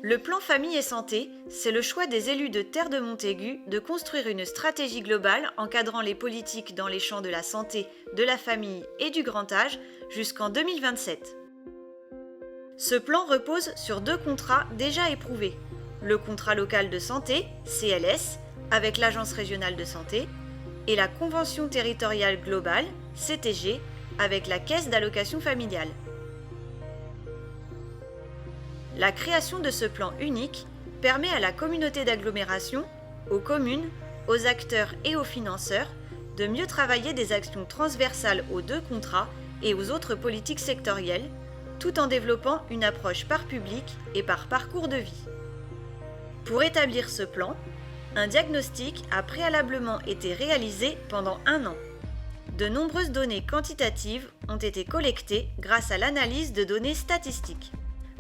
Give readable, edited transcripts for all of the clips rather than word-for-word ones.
Le plan Famille et Santé, c'est le choix des élus de Terre de Montaigu de construire une stratégie globale encadrant les politiques dans les champs de la santé, de la famille et du grand âge jusqu'en 2027. Ce plan repose sur 2 contrats déjà éprouvés. Le contrat local de santé, CLS, avec l'Agence régionale de santé, et la Convention territoriale globale, CTG, avec la Caisse d'allocation familiale. La création de ce plan unique permet à la communauté d'agglomération, aux communes, aux acteurs et aux financeurs de mieux travailler des actions transversales aux 2 contrats et aux autres politiques sectorielles, tout en développant une approche par public et par parcours de vie. Pour établir ce plan, un diagnostic a préalablement été réalisé pendant 1 an. De nombreuses données quantitatives ont été collectées grâce à l'analyse de données statistiques.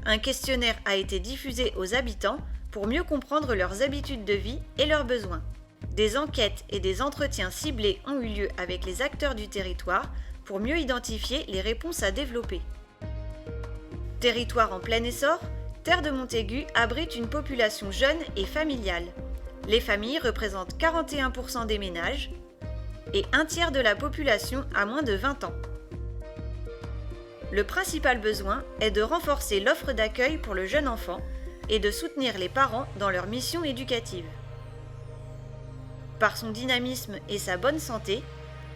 Un questionnaire a été diffusé aux habitants pour mieux comprendre leurs habitudes de vie et leurs besoins. Des enquêtes et des entretiens ciblés ont eu lieu avec les acteurs du territoire pour mieux identifier les réponses à développer. Territoire en plein essor, Terre de Montaigu abrite une population jeune et familiale. Les familles représentent 41% des ménages et 1/3 de la population a moins de 20 ans. Le principal besoin est de renforcer l'offre d'accueil pour le jeune enfant et de soutenir les parents dans leur mission éducative. Par son dynamisme et sa bonne santé,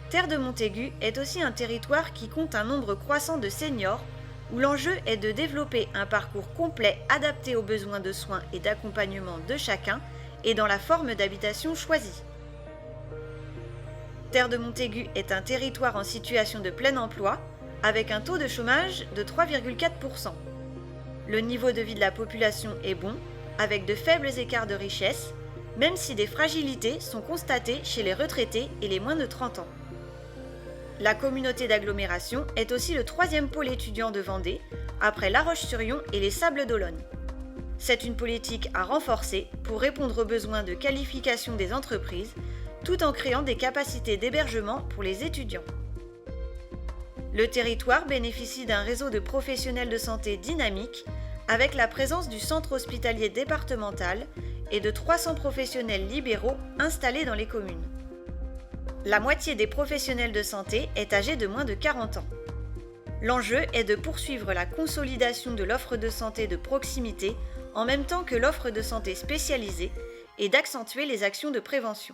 Terre de Montaigu est aussi un territoire qui compte un nombre croissant de seniors où l'enjeu est de développer un parcours complet adapté aux besoins de soins et d'accompagnement de chacun et dans la forme d'habitation choisie. Terre de Montaigu est un territoire en situation de plein emploi avec un taux de chômage de 3,4%. Le niveau de vie de la population est bon, avec de faibles écarts de richesse, même si des fragilités sont constatées chez les retraités et les moins de 30 ans. La communauté d'agglomération est aussi le 3e pôle étudiant de Vendée, après La Roche-sur-Yon et les Sables d'Olonne. C'est une politique à renforcer pour répondre aux besoins de qualification des entreprises, tout en créant des capacités d'hébergement pour les étudiants. Le territoire bénéficie d'un réseau de professionnels de santé dynamique, avec la présence du centre hospitalier départemental et de 300 professionnels libéraux installés dans les communes. La moitié des professionnels de santé est âgée de moins de 40 ans. L'enjeu est de poursuivre la consolidation de l'offre de santé de proximité en même temps que l'offre de santé spécialisée et d'accentuer les actions de prévention.